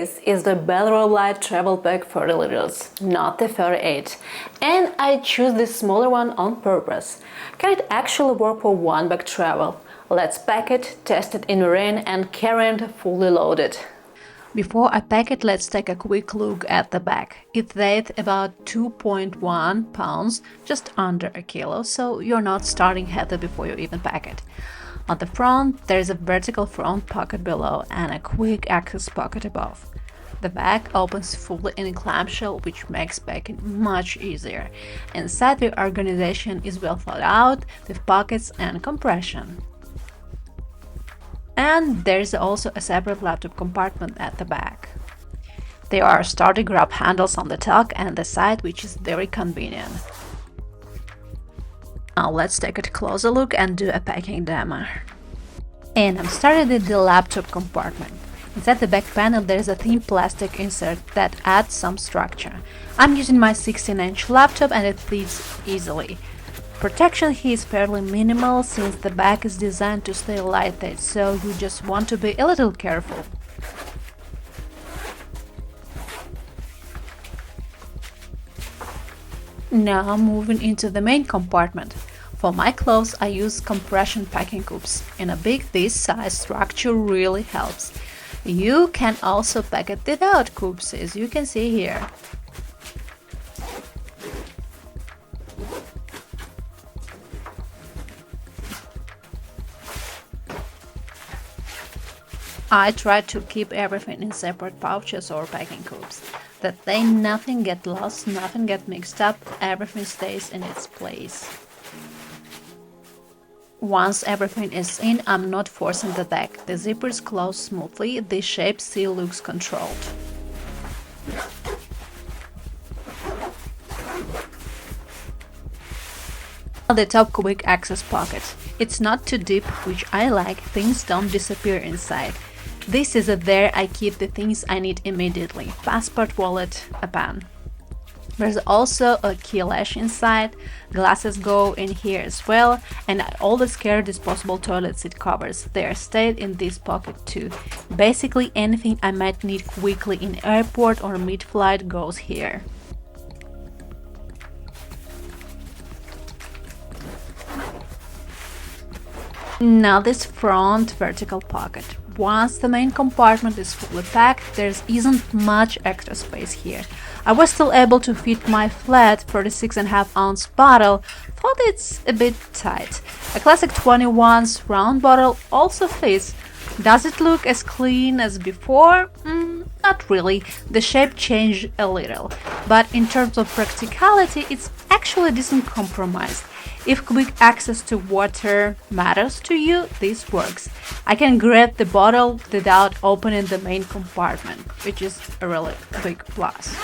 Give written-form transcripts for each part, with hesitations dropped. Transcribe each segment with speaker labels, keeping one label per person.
Speaker 1: This is the Bellroy Lite Travel Pack 30 liters, not the 38. And I choose this smaller one on purpose. Can it actually work for one bag travel? Let's pack it, test it in the rain and carry it fully loaded. Before I pack it, let's take a quick look at the bag. It weighs about 2.1 pounds, just under a kilo, so you're not starting heavy before you even pack it. On the front, there is a vertical front pocket below and a quick access pocket above. The bag opens fully in a clamshell, which makes packing much easier. Inside, the organization is well thought out, with pockets and compression. And there is also a separate laptop compartment at the back. There are sturdy grab handles on the top and the side, which is very convenient. Now let's take a closer look and do a packing demo. And I'm starting with the laptop compartment. Inside the back panel there is a thin plastic insert that adds some structure. I'm using my 16-inch laptop and it fits easily. Protection here is fairly minimal since the bag is designed to stay lightweight, so you just want to be a little careful. Now moving into the main compartment. For my clothes I use compression packing cubes. In a bag this size, structure really helps. You can also pack it without cubes, as you can see here. I try to keep everything in separate pouches or packing cubes. That way nothing gets lost, nothing gets mixed up, everything stays in its place. Once everything is in, I'm not forcing the bag. The zippers close smoothly, the shape still looks controlled. The top quick access pocket. It's not too deep, which I like, things don't disappear inside. This is where I keep the things I need immediately: passport, wallet, a pen. There's also a key lash inside, glasses go in here as well, and I always carry disposable toilet seat covers. They are stayed in this pocket too. Basically anything I might need quickly in airport or mid-flight goes here. Now this front vertical pocket. Once the main compartment is fully packed, there isn't much extra space here. I was still able to fit my flat 36.5-ounce bottle, thought it's a bit tight. A classic 21's round bottle also fits. Does it look as clean as before? Not really, the shape changed a little, but in terms of practicality it's actually a decent compromise. If quick access to water matters to you, this works. I can grab the bottle without opening the main compartment, which is a really big plus.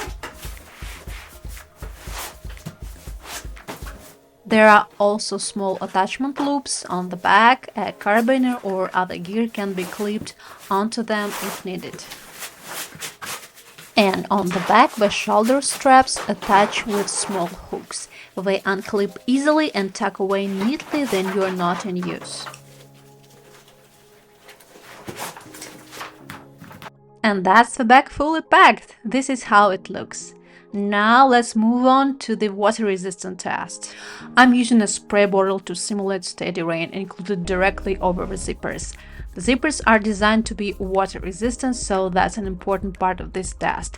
Speaker 1: There are also small attachment loops on the back. A carabiner or other gear can be clipped onto them if needed. And on the back, the shoulder straps attach with small hooks. They unclip easily and tuck away neatly when you are not in use. And that's the bag fully packed. This is how it looks. Now let's move on to the water resistance test. I'm using a spray bottle to simulate steady rain included directly over the zippers. The zippers are designed to be water resistant, so that's an important part of this test.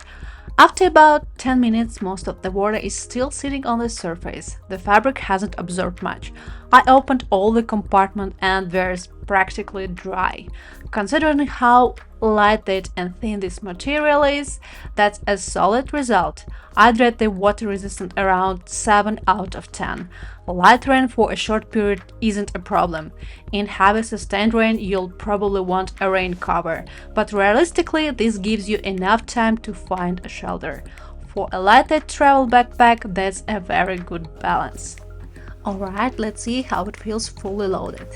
Speaker 1: After about 10 minutes, most of the water is still sitting on the surface. The fabric hasn't absorbed much. I opened all the compartment and there's practically dry. Considering how lightweight and thin this material is, that's a solid result. I'd rate the water resistant around 7 out of 10. Light rain for a short period isn't a problem. In heavy sustained rain, you'll probably want a rain cover, but realistically, this gives you enough time to find a shelter. For a lightweight travel backpack, that's a very good balance. Alright, let's see how it feels fully loaded.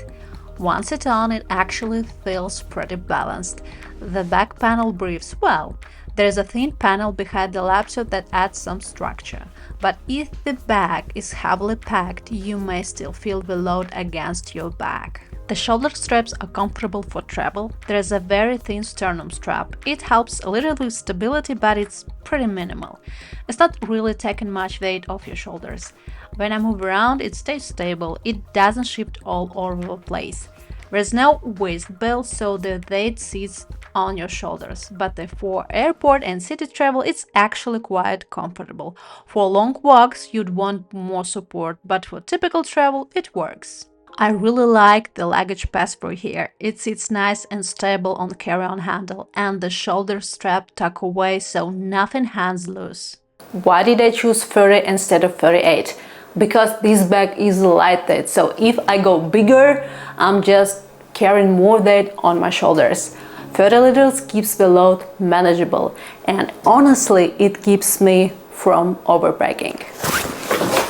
Speaker 1: Once it's on, it actually feels pretty balanced. The back panel breathes well. There's a thin panel behind the laptop that adds some structure. But if the bag is heavily packed, you may still feel the load against your back. The shoulder straps are comfortable for travel. There is a very thin sternum strap. It helps a little with stability, but it's pretty minimal. It's not really taking much weight off your shoulders. When I move around, it stays stable. It doesn't shift all over the place. There's no waist belt, so the weight sits on your shoulders, but for airport and city travel, it's actually quite comfortable. For long walks, you'd want more support, but for typical travel, it works. I really like the luggage Passthrough here. It sits nice and stable on the carry-on handle, and the shoulder strap tuck away so nothing hangs loose. Why did I choose 30 instead of 38? Because this bag is lightweight, so if I go bigger, I'm just carrying more weight on my shoulders. 30 liters keeps the load manageable, and honestly, it keeps me from overpacking.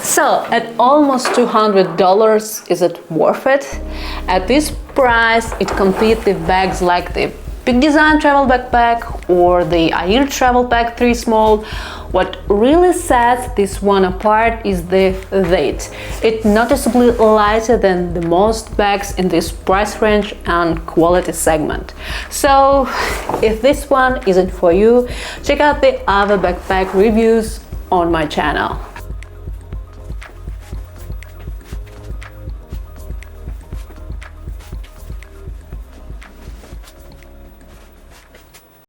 Speaker 1: So, at almost $200, is it worth it? At this price, it competes with bags like the Big Design Travel Backpack or the Aer Travel Pack 3 Small. What really sets this one apart is the weight. It's noticeably lighter than the most bags in this price range and quality segment. So, if this one isn't for you, check out the other backpack reviews on my channel.